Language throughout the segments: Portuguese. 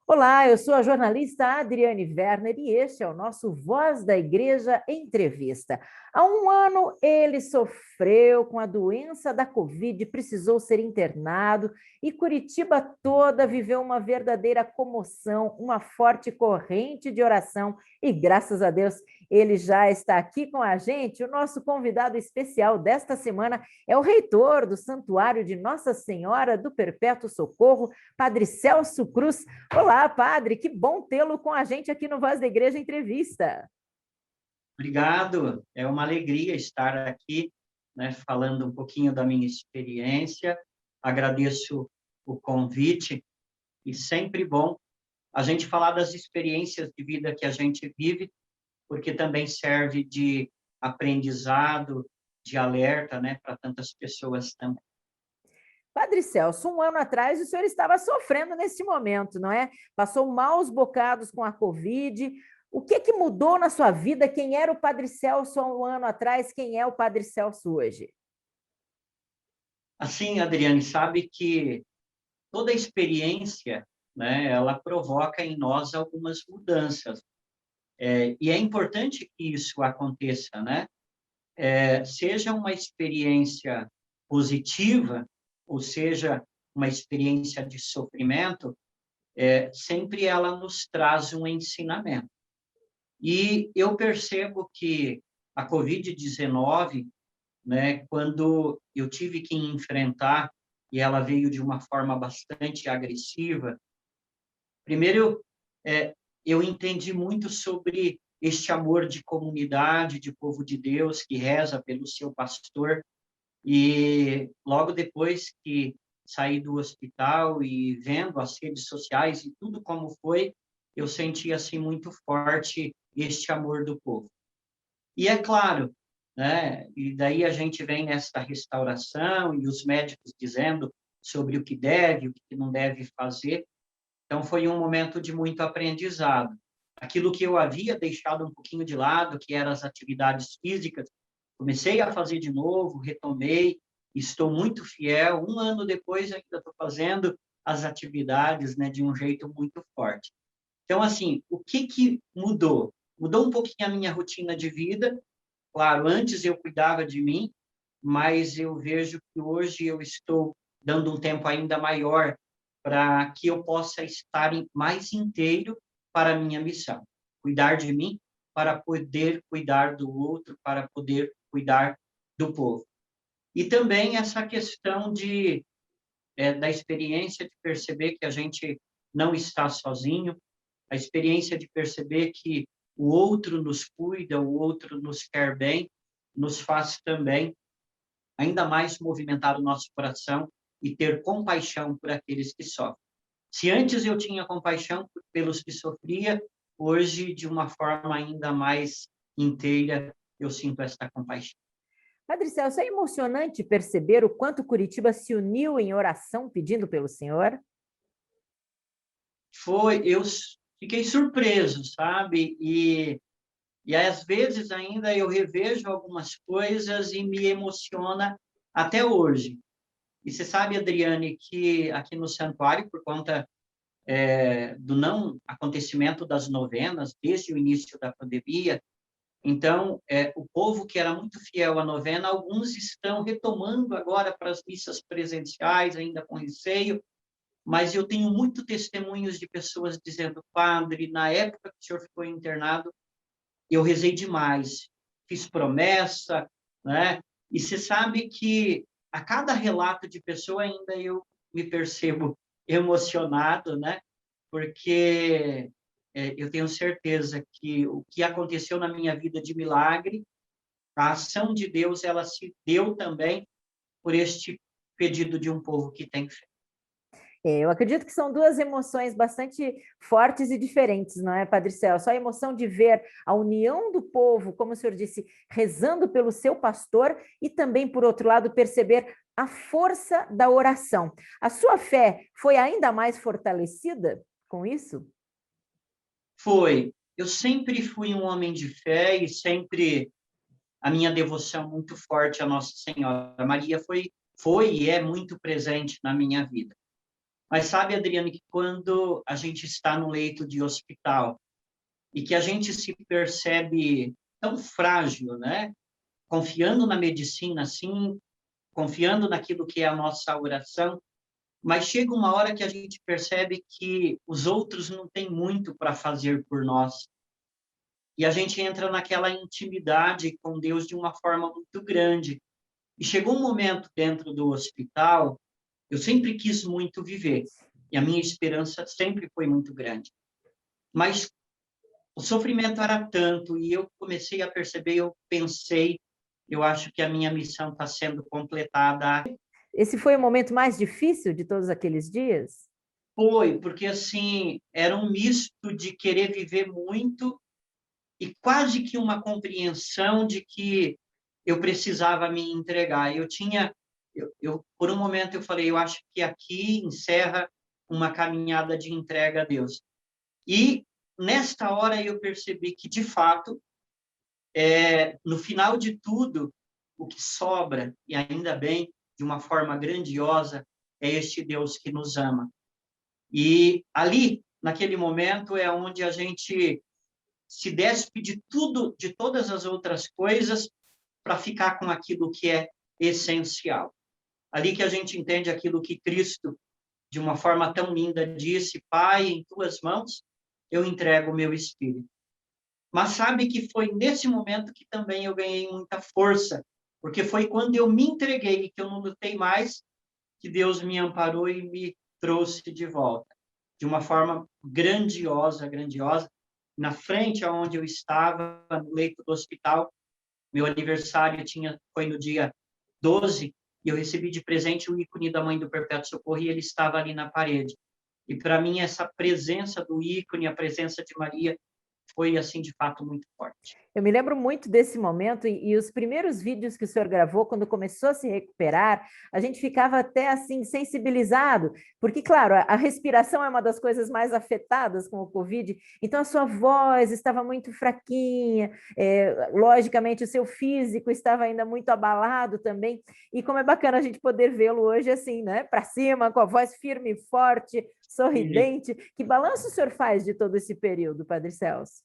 Olá, eu sou a jornalista Adriane Werner e este é o nosso Voz da Igreja Entrevista. Há um ano ele sofreu com a doença da Covid, precisou ser internado e Curitiba toda viveu uma verdadeira comoção, uma forte corrente de oração e graças a Deus ele já está aqui com a gente. O nosso convidado especial desta semana é o reitor do Santuário de Nossa Senhora do Perpétuo Socorro, Padre Celso Cruz. Olá, padre, que bom tê-lo com a gente aqui no Voz da Igreja Entrevista. Obrigado, é uma alegria estar aqui, né, falando um pouquinho da minha experiência. Agradeço o convite e sempre bom a gente falar das experiências de vida que a gente vive, porque também serve de aprendizado, de alerta, né, para tantas pessoas também. Padre Celso, um ano atrás o senhor estava sofrendo nesse momento, não é? Passou maus bocados com a Covid. O que mudou na sua vida? Quem era o Padre Celso há um ano atrás? Quem é o Padre Celso hoje? Assim, Adriane, sabe que toda experiência, né, ela provoca em nós algumas mudanças. E é importante que isso aconteça, né? Seja uma experiência positiva, ou seja, uma experiência de sofrimento, sempre ela nos traz um ensinamento. E eu percebo que a Covid-19, né, quando eu tive que enfrentar, e ela veio de uma forma bastante agressiva, primeiro, eu entendi muito sobre este amor de comunidade, de povo de Deus, que reza pelo seu pastor. E logo depois que saí do hospital e vendo as redes sociais e tudo como foi, eu senti assim muito forte este amor do povo. E é claro, né? E daí a gente vem nessa restauração e os médicos dizendo sobre o que deve, o que não deve fazer. Então foi um momento de muito aprendizado. Aquilo que eu havia deixado um pouquinho de lado, que eram as atividades físicas, comecei a fazer de novo, retomei, estou muito fiel. Um ano depois, ainda estou fazendo as atividades, né, de um jeito muito forte. Então, assim, o que mudou? Mudou um pouquinho a minha rotina de vida. Claro, antes eu cuidava de mim, mas eu vejo que hoje eu estou dando um tempo ainda maior para que eu possa estar mais inteiro para a minha missão. Cuidar de mim para poder cuidar do outro, para poder cuidar do povo. E também essa questão da experiência de perceber que a gente não está sozinho, a experiência de perceber que o outro nos cuida, o outro nos quer bem, nos faz também ainda mais movimentar o nosso coração e ter compaixão por aqueles que sofrem. Se antes eu tinha compaixão pelos que sofria, hoje, de uma forma ainda mais inteira, eu sinto esta compaixão. Padre Celso, é emocionante perceber o quanto Curitiba se uniu em oração pedindo pelo senhor? Eu fiquei surpreso, sabe? E às vezes ainda eu revejo algumas coisas e me emociona até hoje. E você sabe, Adriane, que aqui no santuário, por conta do não acontecimento das novenas, desde o início da pandemia, então, o povo que era muito fiel à novena, alguns estão retomando agora para as missas presenciais, ainda com receio, mas eu tenho muito testemunhos de pessoas dizendo, padre, na época que o senhor ficou internado, eu rezei demais, fiz promessa, né? E você sabe que a cada relato de pessoa ainda eu me percebo emocionado, né? Porque eu tenho certeza que o que aconteceu na minha vida de milagre, a ação de Deus, ela se deu também por este pedido de um povo que tem fé. Eu acredito que são duas emoções bastante fortes e diferentes, não é, Padre Celso? A emoção de ver a união do povo, como o senhor disse, rezando pelo seu pastor, e também, por outro lado, perceber a força da oração. A sua fé foi ainda mais fortalecida com isso? Foi. Eu sempre fui um homem de fé e sempre a minha devoção muito forte à Nossa Senhora. Maria foi e é muito presente na minha vida. Mas sabe, Adriane, que quando a gente está no leito de hospital e que a gente se percebe tão frágil, né? Confiando na medicina, sim, confiando naquilo que é a nossa oração, mas chega uma hora que a gente percebe que os outros não têm muito para fazer por nós. E a gente entra naquela intimidade com Deus de uma forma muito grande. E chegou um momento dentro do hospital, eu sempre quis muito viver, e a minha esperança sempre foi muito grande. Mas o sofrimento era tanto, e eu comecei a perceber, eu pensei, eu acho que a minha missão está sendo completada. Esse foi o momento mais difícil de todos aqueles dias? Foi, porque assim, era um misto de querer viver muito e quase que uma compreensão de que eu precisava me entregar. Por um momento eu falei, eu acho que aqui encerra uma caminhada de entrega a Deus. E nesta hora eu percebi que, de fato, no final de tudo, o que sobra, e ainda bem, de uma forma grandiosa, é este Deus que nos ama. E ali, naquele momento, é onde a gente se despe de tudo, de todas as outras coisas, para ficar com aquilo que é essencial. Ali que a gente entende aquilo que Cristo, de uma forma tão linda, disse: Pai, em tuas mãos eu entrego o meu espírito. Mas sabe que foi nesse momento que também eu ganhei muita força, porque foi quando eu me entreguei, que eu não lutei mais, que Deus me amparou e me trouxe de volta, de uma forma grandiosa, grandiosa. Na frente aonde eu estava, no leito do hospital, meu aniversário foi no dia 12, e eu recebi de presente o ícone da Mãe do Perpétuo Socorro, e ele estava ali na parede. E para mim, essa presença do ícone, a presença de Maria, foi, assim, de fato, muito forte. Eu me lembro muito desse momento e os primeiros vídeos que o senhor gravou, quando começou a se recuperar, a gente ficava até assim sensibilizado, porque, claro, a respiração é uma das coisas mais afetadas com o Covid, então a sua voz estava muito fraquinha, logicamente o seu físico estava ainda muito abalado também, e como é bacana a gente poder vê-lo hoje assim, né, para cima, com a voz firme, forte, sorridente. Que balanço o senhor faz de todo esse período, Padre Celso?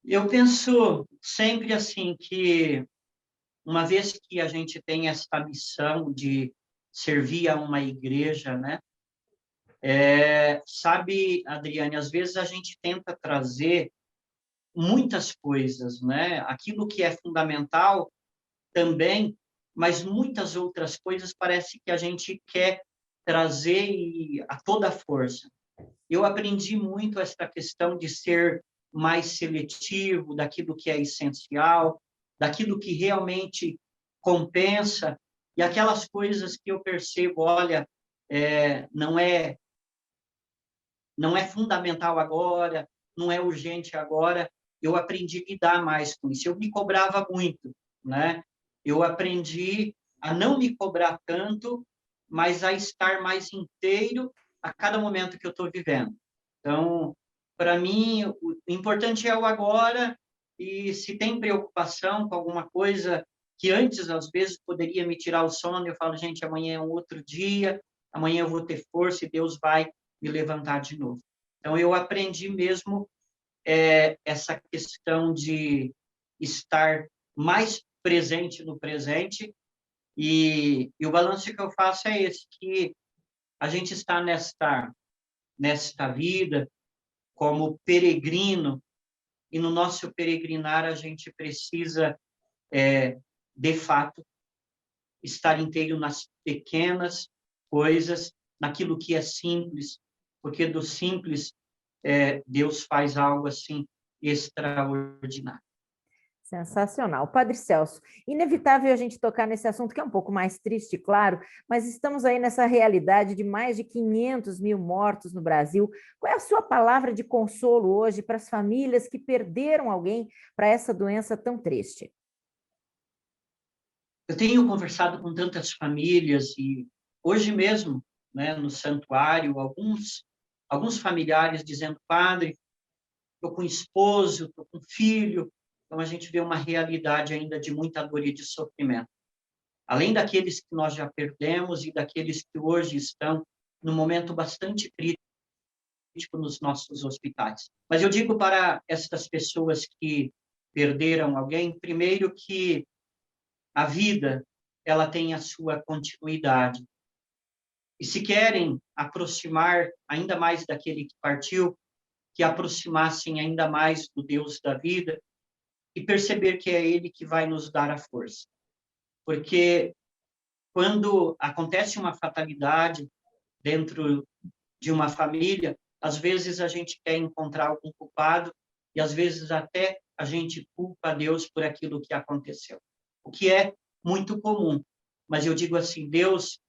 Eu penso sempre assim que, uma vez que a gente tem essa missão de servir a uma igreja, né? Sabe, Adriane, às vezes a gente tenta trazer muitas coisas, né? Aquilo que é fundamental também, mas muitas outras coisas parece que a gente quer trazer a toda força. Eu aprendi muito essa questão de ser mais seletivo daquilo que é essencial, daquilo que realmente compensa, e aquelas coisas que eu percebo, olha, não é fundamental agora, não é urgente agora, eu aprendi a lidar mais com isso. Eu me cobrava muito, né? Eu aprendi a não me cobrar tanto, mas a estar mais inteiro a cada momento que eu estou vivendo. Então, para mim, o importante é o agora, e se tem preocupação com alguma coisa que antes, às vezes, poderia me tirar o sono, eu falo, gente, amanhã é um outro dia, amanhã eu vou ter força e Deus vai me levantar de novo. Então, eu aprendi mesmo essa questão de estar mais presente no presente, e o balanço que eu faço é esse, que a gente está nesta vida como peregrino, e no nosso peregrinar a gente precisa, de fato, estar inteiro nas pequenas coisas, naquilo que é simples, porque do simples Deus faz algo assim extraordinário. Sensacional. Padre Celso, inevitável a gente tocar nesse assunto, que é um pouco mais triste, claro, mas estamos aí nessa realidade de mais de 500 mil mortos no Brasil. Qual é a sua palavra de consolo hoje para as famílias que perderam alguém para essa doença tão triste? Eu tenho conversado com tantas famílias, e hoje mesmo, né, no santuário, alguns familiares dizendo: Padre, estou com esposo, estou com filho. Então, a gente vê uma realidade ainda de muita dor e de sofrimento. além daqueles que nós já perdemos e daqueles que hoje estão num momento bastante crítico nos nossos hospitais. Mas eu digo para estas pessoas que perderam alguém, primeiro que a vida, ela tem a sua continuidade. E se querem aproximar ainda mais daquele que partiu, que aproximassem ainda mais do Deus da vida e perceber que é Ele que vai nos dar a força. Porque quando acontece uma fatalidade dentro de uma família, às vezes a gente quer encontrar algum culpado e às vezes até a gente culpa a Deus por aquilo que aconteceu, o que é muito comum. Mas eu digo assim, Deus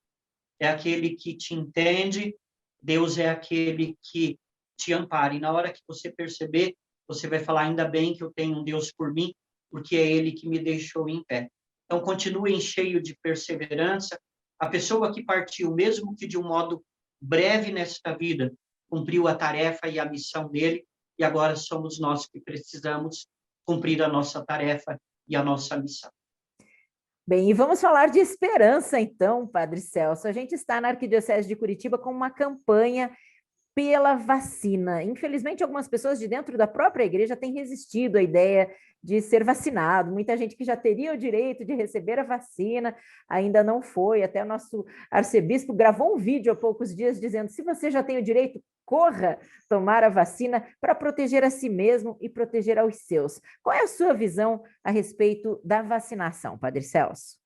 é aquele que te entende, Deus é aquele que te ampara. E na hora que você perceber, você vai falar, ainda bem que eu tenho um Deus por mim, porque é Ele que me deixou em pé. Então, continuem cheio de perseverança. A pessoa que partiu, mesmo que de um modo breve nesta vida, cumpriu a tarefa e a missão dele, e agora somos nós que precisamos cumprir a nossa tarefa e a nossa missão. Bem, e vamos falar de esperança, então, Padre Celso. A gente está na Arquidiocese de Curitiba com uma campanha pela vacina. Infelizmente, algumas pessoas de dentro da própria igreja têm resistido à ideia de ser vacinado. Muita gente que já teria o direito de receber a vacina ainda não foi. Até o nosso arcebispo gravou um vídeo há poucos dias dizendo: se você já tem o direito, corra tomar a vacina para proteger a si mesmo e proteger aos seus. Qual é a sua visão a respeito da vacinação, Padre Celso?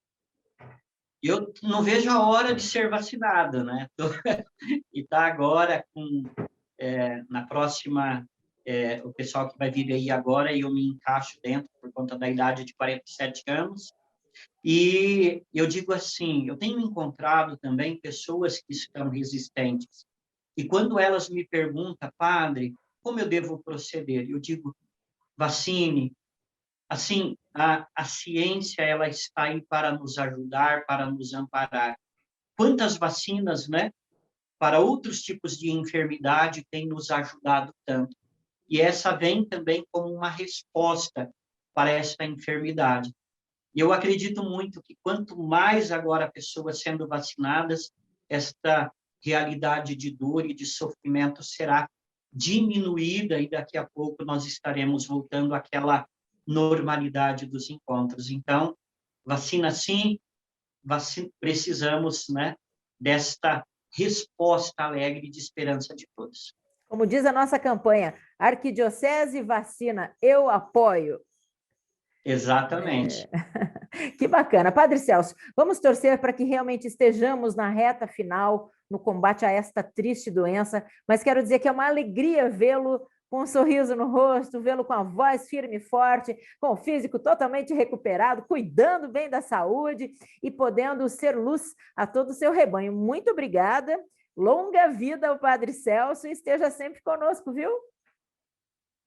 Eu não vejo a hora de ser vacinado, né? E está agora na próxima, o pessoal que vai vir aí agora, e eu me encaixo dentro por conta da idade de 47 anos. E eu digo assim, eu tenho encontrado também pessoas que estão resistentes. E quando elas me perguntam, padre, como eu devo proceder? Eu digo, vacine. Assim, a ciência, ela está aí para nos ajudar, para nos amparar. Quantas vacinas, né, para outros tipos de enfermidade têm nos ajudado tanto? E essa vem também como uma resposta para esta enfermidade. E eu acredito muito que quanto mais agora pessoas sendo vacinadas, esta realidade de dor e de sofrimento será diminuída e daqui a pouco nós estaremos voltando àquela normalidade dos encontros. Então, vacina sim, precisamos, né, desta resposta alegre de esperança de todos. Como diz a nossa campanha, Arquidiocese vacina, eu apoio. Exatamente. Que bacana. Padre Celso, vamos torcer para que realmente estejamos na reta final no combate a esta triste doença, mas quero dizer que é uma alegria vê-lo com um sorriso no rosto, vê-lo com a voz firme e forte, com o físico totalmente recuperado, cuidando bem da saúde e podendo ser luz a todo o seu rebanho. Muito obrigada, longa vida ao Padre Celso e esteja sempre conosco, viu?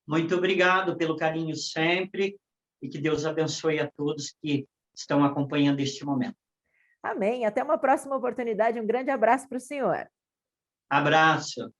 Muito obrigado pelo carinho sempre e que Deus abençoe a todos que estão acompanhando este momento. Amém. Até uma próxima oportunidade. Um grande abraço para o senhor. Abraço.